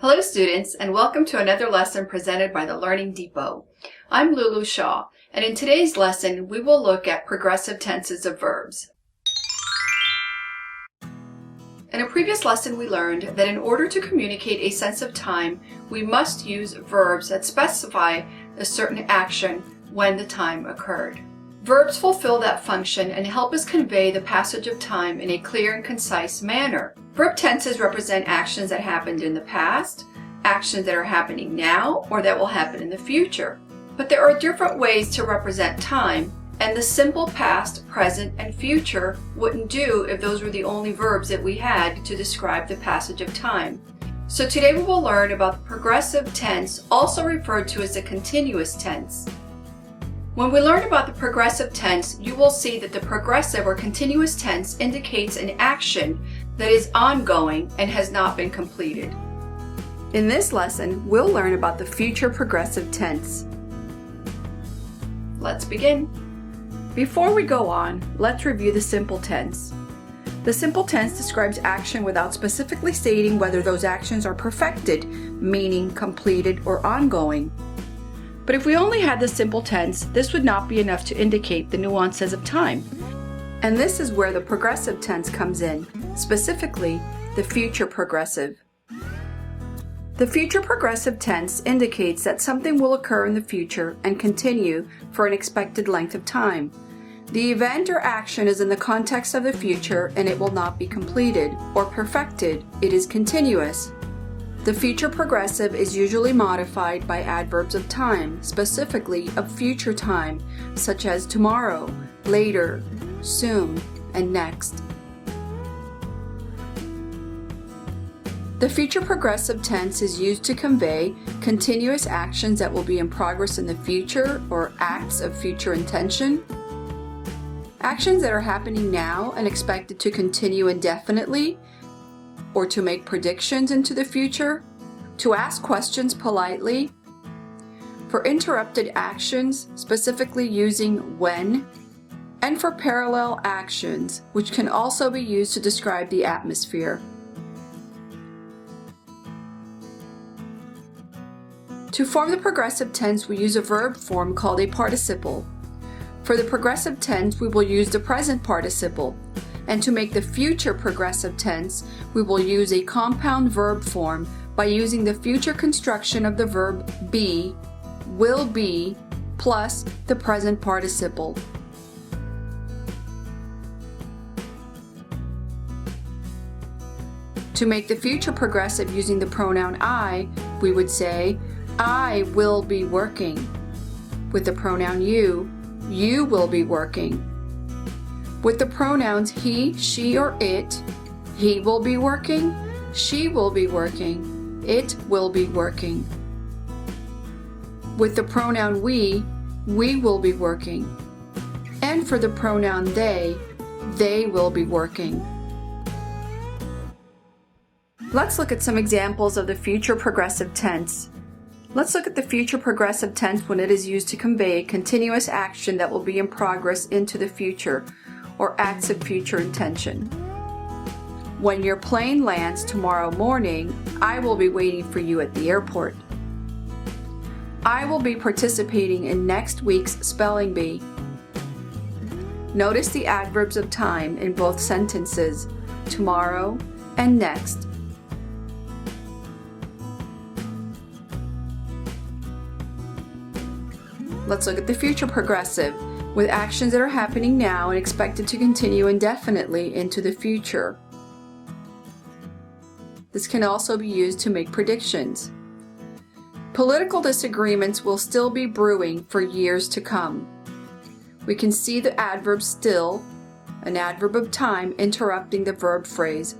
Hello students, and welcome to another lesson presented by the Learning Depot. I'm Lulu Shaw, and in today's lesson we will look at progressive tenses of verbs. In a previous lesson we learned that in order to communicate a sense of time, we must use verbs that specify a certain action when the time occurred. Verbs fulfill that function and help us convey the passage of time in a clear and concise manner. Verb tenses represent actions that happened in the past, actions that are happening now, or that will happen in the future. But there are different ways to represent time, and the simple past, present, and future wouldn't do if those were the only verbs that we had to describe the passage of time. So today we will learn about the progressive tense, also referred to as the continuous tense. When we learn about the progressive tense, you will see that the progressive or continuous tense indicates an action that is ongoing and has not been completed. In this lesson, we'll learn about the future progressive tense. Let's begin. Before we go on, let's review the simple tense. The simple tense describes action without specifically stating whether those actions are perfected, meaning completed or ongoing. But if we only had the simple tense, this would not be enough to indicate the nuances of time. And this is where the progressive tense comes in, specifically the future progressive. The future progressive tense indicates that something will occur in the future and continue for an expected length of time. The event or action is in the context of the future and it will not be completed or perfected. It is continuous. The future progressive is usually modified by adverbs of time, specifically of future time, such as tomorrow, later, soon, and next. The future progressive tense is used to convey continuous actions that will be in progress in the future or acts of future intention, actions that are happening now and expected to continue indefinitely, or to make predictions into the future, to ask questions politely, for interrupted actions, specifically using when, and for parallel actions, which can also be used to describe the atmosphere. To form the progressive tense, we use a verb form called a participle. For the progressive tense, we will use the present participle. And to make the future progressive tense, we will use a compound verb form by using the future construction of the verb be, will be, plus the present participle. To make the future progressive using the pronoun I, we would say, I will be working. With the pronoun you will be working. With the pronouns he, she, or it, he will be working, she will be working, it will be working. With the pronoun we will be working. And for the pronoun they will be working. Let's look at some examples of the future progressive tense. Let's look at the future progressive tense when it is used to convey a continuous action that will be in progress into the future, or acts of future intention. When your plane lands tomorrow morning, I will be waiting for you at the airport. I will be participating in next week's spelling bee. Notice the adverbs of time in both sentences, tomorrow and next. Let's look at the future progressive, with actions that are happening now and expected to continue indefinitely into the future. This can also be used to make predictions. Political disagreements will still be brewing for years to come. We can see the adverb still, an adverb of time, interrupting the verb phrase.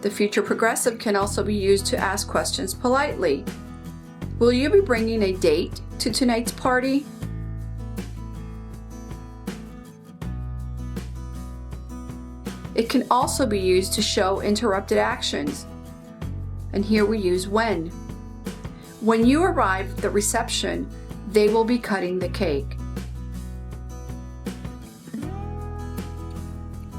The future progressive can also be used to ask questions politely. Will you be bringing a date to tonight's party? It can also be used to show interrupted actions. And here we use when. When you arrive at the reception, they will be cutting the cake.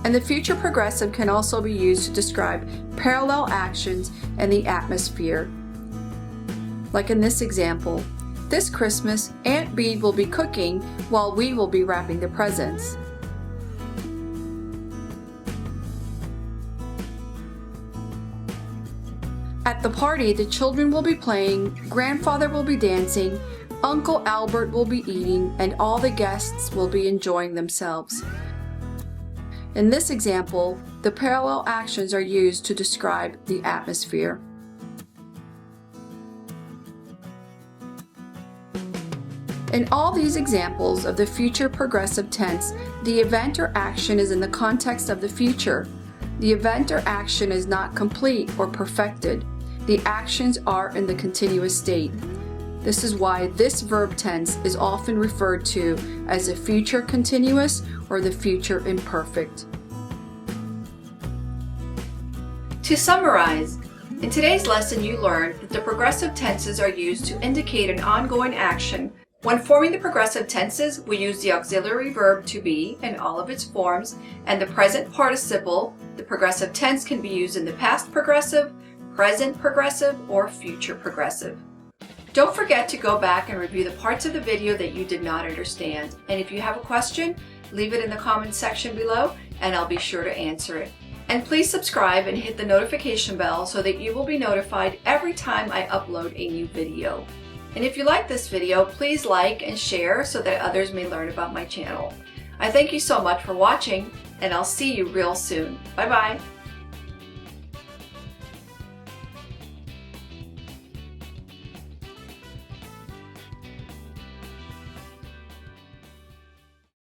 And the future progressive can also be used to describe parallel actions in the atmosphere. Like in this example, this Christmas, Aunt Bee will be cooking while we will be wrapping the presents. At the party, the children will be playing, grandfather will be dancing, Uncle Albert will be eating, and all the guests will be enjoying themselves. In this example, the parallel actions are used to describe the atmosphere. In all these examples of the future progressive tense, the event or action is in the context of the future. The event or action is not complete or perfected. The actions are in the continuous state. This is why this verb tense is often referred to as the future continuous or the future imperfect. To summarize, in today's lesson you learned that the progressive tenses are used to indicate an ongoing action. When forming the progressive tenses, we use the auxiliary verb to be in all of its forms and the present participle. The progressive tense can be used in the past progressive, present progressive, or future progressive. Don't forget to go back and review the parts of the video that you did not understand. And if you have a question, leave it in the comments section below and I'll be sure to answer it. And please subscribe and hit the notification bell so that you will be notified every time I upload a new video. And if you like this video, please like and share so that others may learn about my channel. I thank you so much for watching and I'll see you real soon. Bye bye.